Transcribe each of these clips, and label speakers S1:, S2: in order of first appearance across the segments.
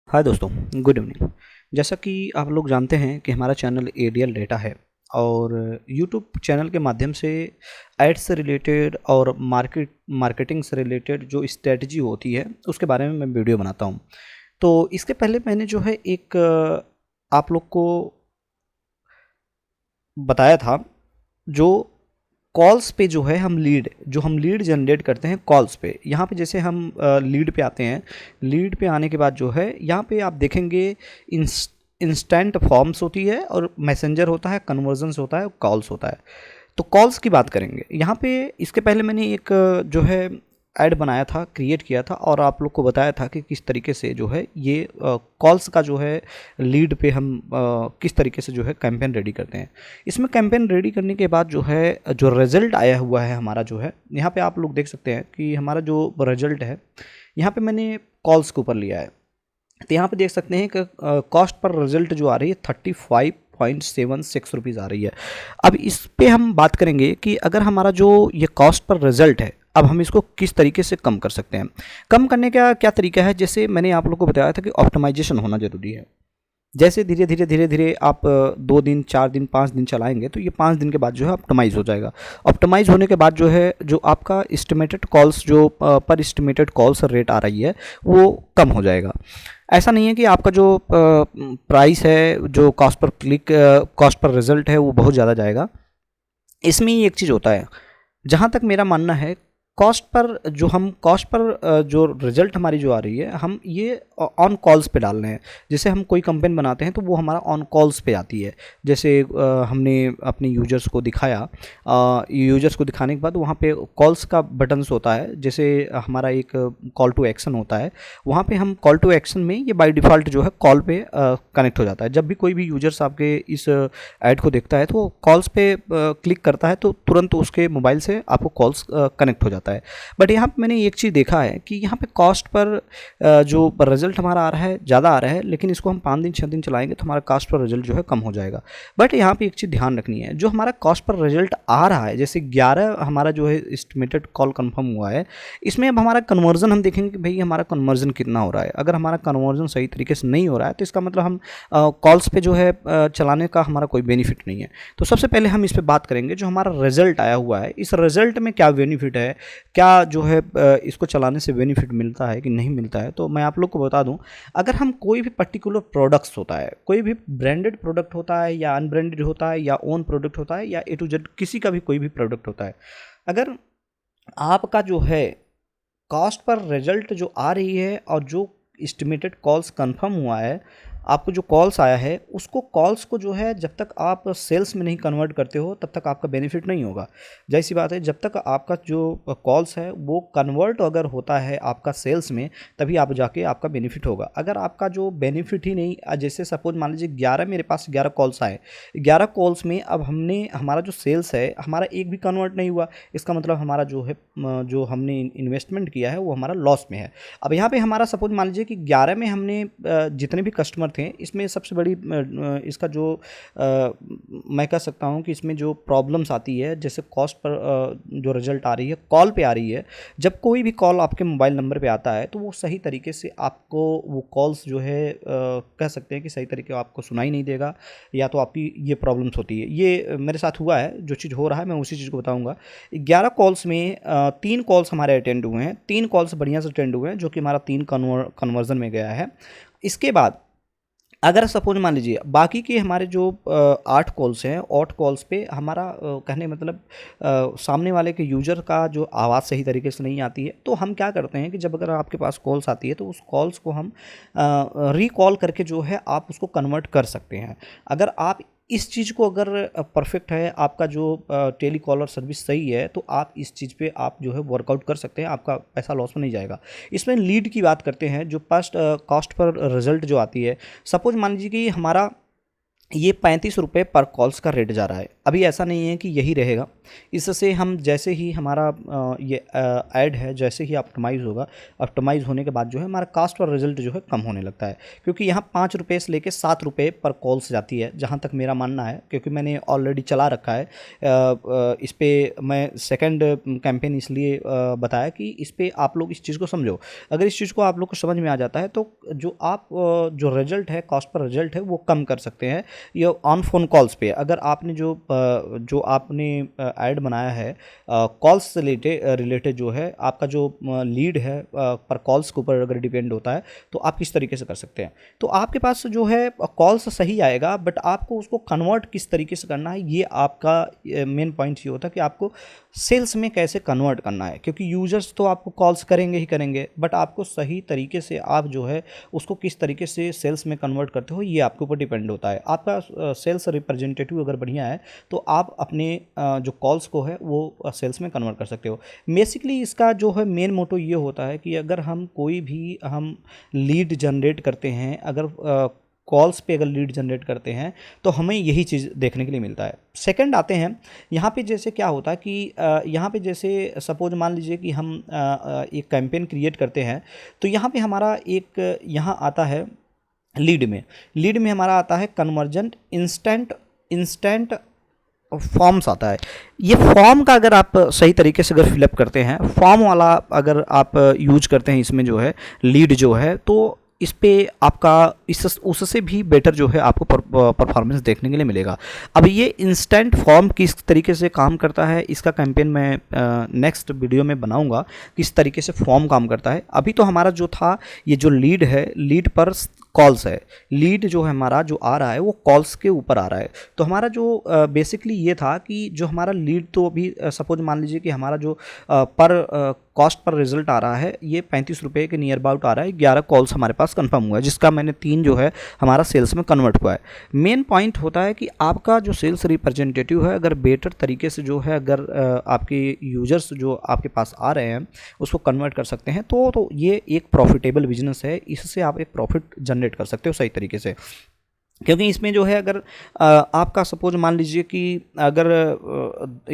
S1: हाय दोस्तों, good evening. जैसा कि आप लोग जानते हैं कि हमारा चैनल एडीएल डेटा है और यूट्यूब चैनल के माध्यम से एड्स से रिलेटेड और मार्केटिंग से रिलेटेड जो स्ट्रेटजी होती है उसके बारे में मैं वीडियो बनाता हूं। तो इसके पहले मैंने जो है एक आप लोग को बताया था जो कॉल्स पे जो है हम लीड जनरेट करते हैं कॉल्स पे। यहाँ पे जैसे हम लीड पे आते हैं, लीड पे आने के बाद जो है यहाँ पे आप देखेंगे इंस्टेंट फॉर्म्स होती है और मैसेंजर होता है, कन्वर्जन्स होता है, कॉल्स होता है। तो कॉल्स की बात करेंगे यहाँ पे। इसके पहले मैंने एक जो है ऐड बनाया था, क्रिएट किया था और आप लोग को बताया था कि किस तरीके से जो है ये कॉल्स का जो है लीड पे हम किस तरीके से जो है कैंपेन रेडी करते हैं। इसमें कैंपेन रेडी करने के बाद जो है जो रिज़ल्ट आया हुआ है हमारा जो है, यहाँ पे आप लोग देख सकते हैं कि हमारा जो रिज़ल्ट है यहाँ पे मैंने कॉल्स के ऊपर लिया है। तो यहाँ पे देख सकते हैं कि कॉस्ट पर रिजल्ट जो आ रही है 35.76 रुपीज़ आ रही है। अब इस पे हम बात करेंगे कि अगर हमारा जो ये कॉस्ट पर रिजल्ट है, अब हम इसको किस तरीके से कम कर सकते हैं। कम करने का क्या तरीका है, जैसे मैंने आप लोग को बताया था कि ऑप्टिमाइजेशन होना ज़रूरी है। जैसे धीरे धीरे आप 2 दिन 4 दिन 5 दिन चलाएंगे तो ये 5 दिन के बाद जो है ऑप्टिमाइज़ हो जाएगा। ऑप्टिमाइज़ होने के बाद जो है जो आपका एस्टिमेटेड कॉल्स जो पर एस्टिमेटेड कॉल्स रेट आ रही है वो कम हो जाएगा। ऐसा नहीं है कि आपका जो प्राइस है, जो cost per click cost per result है वो बहुत ज़्यादा जाएगा। इसमें ही एक चीज़ होता है, जहाँ तक मेरा मानना है कॉस्ट पर जो रिजल्ट हमारी जो आ रही है हम ये ऑन कॉल्स पे डाल रहे हैं। जैसे हम कोई कंपेन बनाते हैं तो वो हमारा ऑन कॉल्स पे आती है। जैसे हमने अपने यूजर्स को दिखाया, यूजर्स को दिखाने के बाद वहाँ पे कॉल्स का बटन्स होता है। जैसे हमारा एक कॉल टू एक्शन होता है, वहाँ पे हम कॉल टू एक्शन में ये बाय डिफ़ॉल्ट जो है कॉल पे कनेक्ट हो जाता है। जब भी कोई भी यूजर्स आपके इस ऐड को देखता है तो वो कॉल्स पे क्लिक करता है तो तुरंत उसके मोबाइल से आपको कॉल्स कनेक्ट हो जाता है। बट यहाँ पे मैंने एक चीज़ देखा है कि यहाँ पे कॉस्ट पर जो रिजल्ट हमारा आ रहा है ज़्यादा आ रहा है, लेकिन इसको हम 5 दिन 6 दिन चलाएंगे तो हमारा कॉस्ट पर रिजल्ट जो है कम हो जाएगा। बट यहाँ पे एक चीज़ ध्यान रखनी है, जो हमारा कॉस्ट पर रिजल्ट आ रहा है, जैसे 11 हमारा जो है एस्टिमेटेड कॉल कंफर्म हुआ है, इसमें अब हमारा कन्वर्जन हम देखेंगे कि भाई हमारा कन्वर्जन कितना हो रहा है। अगर हमारा कन्वर्जन सही तरीके से नहीं हो रहा है तो इसका मतलब हम कॉल्स पे जो है चलाने का हमारा कोई बेनिफिट नहीं है। तो सबसे पहले हम इस पर बात करेंगे, जो हमारा रिजल्ट आया हुआ है इस रिजल्ट में क्या बेनिफिट है, क्या जो है इसको चलाने से बेनिफिट मिलता है कि नहीं मिलता है। तो मैं आप लोग को बता दूं, अगर हम कोई भी पर्टिकुलर प्रोडक्ट्स होता है, कोई भी ब्रांडेड प्रोडक्ट होता है या अनब्रांडेड होता है या ओन प्रोडक्ट होता है या ए टू जेड किसी का भी कोई भी प्रोडक्ट होता है, अगर आपका जो है कॉस्ट पर रिजल्ट जो आ रही है और जो एस्टिमेटेड कॉल्स कंफर्म हुआ है, आपको जो कॉल्स आया है उसको कॉल्स को जो है जब तक आप सेल्स में नहीं कन्वर्ट करते हो तब तक आपका बेनिफिट नहीं होगा। जैसी बात है, जब तक आपका जो कॉल्स है वो कन्वर्ट अगर होता है आपका सेल्स में, तभी आप जाके आपका बेनिफिट होगा। अगर आपका जो बेनिफिट ही नहीं, जैसे सपोज मान लीजिए 11 मेरे पास 11 कॉल्स आए, 11 कॉल्स में अब हमारा जो सेल्स है हमारा एक भी कन्वर्ट नहीं हुआ, इसका मतलब हमारा जो है जो हमने इन्वेस्टमेंट किया है वो हमारा लॉस में है। अब यहाँ पे हमारा सपोज मान लीजिए कि 11 में हमने जितने भी कस्टमर थे, इसमें सबसे बड़ी इसका जो मैं कह सकता हूँ कि इसमें जो प्रॉब्लम्स आती है, जैसे कॉस्ट पर जो रिजल्ट आ रही है कॉल पे आ रही है। जब कोई भी कॉल आपके मोबाइल नंबर पे आता है तो वो सही तरीके से आपको वो कॉल्स जो है कह सकते हैं कि सही तरीके से आपको सुनाई नहीं देगा, या तो आपकी ये प्रॉब्लम्स होती है। ये मेरे साथ हुआ है, जो चीज़ हो रहा है मैं उसी चीज़ को बताऊँगा। 11 कॉल्स में 3 कॉल्स हमारे अटेंड हुए हैं, 3 कॉल्स बढ़िया से अटेंड हुए हैं, जो कि हमारा 3 कन्वर्जन में गया है। इसके बाद अगर सपोज मान लीजिए बाकी के हमारे जो 8 कॉल्स हैं, 8 कॉल्स पे हमारा कहने मतलब सामने वाले के यूज़र का जो आवाज़ सही तरीके से नहीं आती है, तो हम क्या करते हैं कि जब अगर आपके पास कॉल्स आती है तो उस कॉल्स को हम रिकॉल करके जो है आप उसको कन्वर्ट कर सकते हैं। अगर आप इस चीज़ को अगर परफेक्ट है, आपका जो टेली कॉलर सर्विस सही है, तो आप इस चीज़ पे आप जो है वर्कआउट कर सकते हैं, आपका पैसा लॉस में नहीं जाएगा। इसमें लीड की बात करते हैं, जो फर्स्ट कॉस्ट पर रिजल्ट जो आती है, सपोज मान लीजिए कि हमारा ये 35 रुपये पर कॉल्स का रेट जा रहा है। अभी ऐसा नहीं है कि यही रहेगा। इससे हम जैसे ही हमारा ये ऐड है जैसे ही ऑप्टिमाइज़ होगा, ऑप्टिमाइज़ होने के बाद जो है हमारा कास्ट और रिजल्ट जो है कम होने लगता है, क्योंकि यहाँ 5 रुपये से लेके 7 रुपये पर कॉल्स जाती है, जहाँ तक मेरा मानना है, क्योंकि मैंने ऑलरेडी चला रखा है। इस पे मैं सेकंड कैंपेन इसलिए बताया कि इस पे आप लोग इस चीज़ को समझो। अगर इस चीज़ को आप लोग को समझ में आ जाता है तो जो आप जो रिजल्ट है, कॉस्ट पर रिजल्ट है, वो कम कर सकते हैं। ये ऑन फोन कॉल्स पे अगर आपने जो आपने ऐड बनाया है कॉल्स से रिलेटेड जो है आपका जो लीड है पर कॉल्स के ऊपर अगर डिपेंड होता है तो आप किस तरीके से कर सकते हैं। तो आपके पास जो है कॉल्स सही आएगा, बट आपको उसको कन्वर्ट किस तरीके से करना है, ये आपका मेन पॉइंट ये होता है कि आपको सेल्स में कैसे कन्वर्ट करना है, क्योंकि यूजर्स तो आपको कॉल्स करेंगे ही करेंगे, बट आपको सही तरीके से आप जो है उसको किस तरीके से सेल्स में कन्वर्ट करते हो ये आपके ऊपर डिपेंड होता है। आपका सेल्स रिप्रेजेंटेटिव अगर बढ़िया है तो आप अपने जो कॉल्स को है वो सेल्स में कन्वर्ट कर सकते हो। बेसिकली इसका जो है मेन मोटो ये होता है कि अगर हम कोई भी हम लीड जनरेट करते हैं, अगर कॉल्स पे अगर लीड जनरेट करते हैं तो हमें यही चीज़ देखने के लिए मिलता है। सेकंड आते हैं यहाँ पे, जैसे क्या होता है कि यहाँ पे जैसे सपोज मान लीजिए कि हम एक कैंपेन क्रिएट करते हैं, तो यहाँ पे हमारा एक यहाँ आता है लीड में हमारा आता है कन्वर्जन इंस्टेंट फॉर्म्स आता है। ये फॉर्म का अगर आप सही तरीके से अगर फिलअप करते हैं, फॉर्म वाला अगर आप यूज करते हैं इसमें जो है लीड जो है, तो इस पे आपका उससे भी बेटर जो है आपको परफॉर्मेंस देखने के लिए मिलेगा। अब ये इंस्टेंट फॉर्म किस तरीके से काम करता है, इसका कैंपेन मैं नेक्स्ट वीडियो में बनाऊंगा किस तरीके से फॉर्म काम करता है। अभी तो हमारा जो था ये जो लीड है, लीड पर कॉल्स है, लीड जो है हमारा जो आ रहा है वो कॉल्स के ऊपर आ रहा है। तो हमारा जो बेसिकली ये था कि जो हमारा लीड, तो अभी सपोज मान लीजिए कि हमारा जो पर कॉस्ट पर रिजल्ट आ रहा है ये 35 रुपये के नियर अबाउट आ रहा है। 11 कॉल्स हमारे पास कंफर्म हुआ है, जिसका मैंने 3 जो है हमारा सेल्स में कन्वर्ट हुआ है। मेन पॉइंट होता है कि आपका जो सेल्स रिप्रेजेंटेटिव है अगर बेटर तरीके से जो है अगर आपके यूजर्स जो आपके पास आ रहे हैं उसको कन्वर्ट कर सकते हैं तो ये एक प्रॉफिटेबल बिजनेस है, इससे आप एक प्रॉफिट जनरेट कर सकते हो सही तरीके से। क्योंकि इसमें जो है अगर आपका सपोज मान लीजिए कि अगर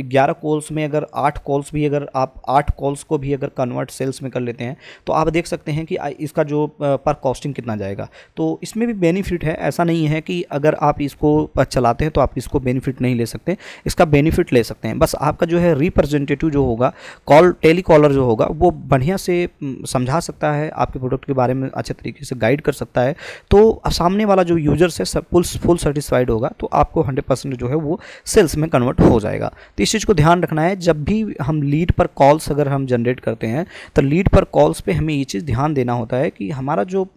S1: 11 कॉल्स में अगर 8 कॉल्स भी, अगर आप 8 कॉल्स को भी अगर कन्वर्ट सेल्स में कर लेते हैं तो आप देख सकते हैं कि इसका जो पर कॉस्टिंग कितना जाएगा। तो इसमें भी बेनिफिट है, ऐसा नहीं है कि अगर आप इसको चलाते हैं तो आप इसको बेनिफिट नहीं ले सकते, इसका बेनिफिट ले सकते हैं। बस आपका जो है रिप्रेजेंटेटिव जो होगा, टेलीकॉलर जो होगा, वो बढ़िया से समझा सकता है, आपके प्रोडक्ट के बारे में अच्छे तरीके से गाइड कर सकता है, तो सामने वाला जो यूजर्स है फुल सेटिस्फाइड होगा, तो आपको 100% जो है वो सेल्स में कन्वर्ट हो जाएगा। तो इस चीज़ को ध्यान रखना है, जब भी हम लीड पर कॉल्स अगर हम जनरेट करते हैं तो लीड पर कॉल्स पे हमें ये चीज़ ध्यान देना होता है कि हमारा जो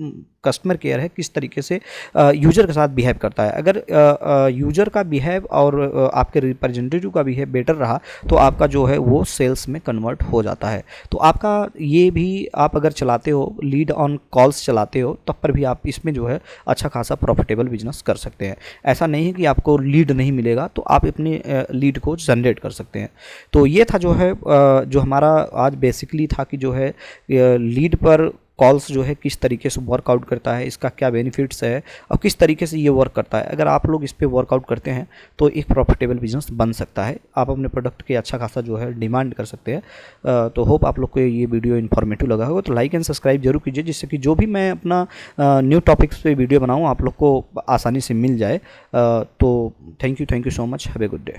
S1: कस्टमर केयर है किस तरीके से यूजर के साथ बिहेव करता है। अगर यूजर का बिहेव और आपके रिप्रेजेंटेटिव का बिहेव बेटर रहा तो आपका जो है वो सेल्स में कन्वर्ट हो जाता है। तो आपका ये भी आप अगर चलाते हो, लीड ऑन कॉल्स चलाते हो, तब पर भी आप इसमें जो है अच्छा खासा प्रॉफिटेबल बिजनेस कर सकते हैं। ऐसा नहीं है कि आपको लीड नहीं मिलेगा तो आप अपने लीड को जनरेट कर सकते हैं। तो ये था जो है जो हमारा आज बेसिकली था कि जो है लीड पर कॉल्स जो है किस तरीके से वर्कआउट करता है, इसका क्या बेनिफिट्स है और किस तरीके से ये वर्क करता है। अगर आप लोग इस पे वर्कआउट करते हैं तो एक प्रॉफिटेबल बिजनेस बन सकता है, आप अपने प्रोडक्ट के अच्छा खासा जो है डिमांड कर सकते हैं। तो होप आप लोग को ये वीडियो इन्फॉर्मेटिव लगा होगा, तो लाइक एंड सब्सक्राइब जरूर कीजिए, जिससे कि जो भी मैं अपना न्यू टॉपिक्स पे वीडियो बनाऊँ आप लोग को आसानी से मिल जाए। तो thank you so much, have a good day.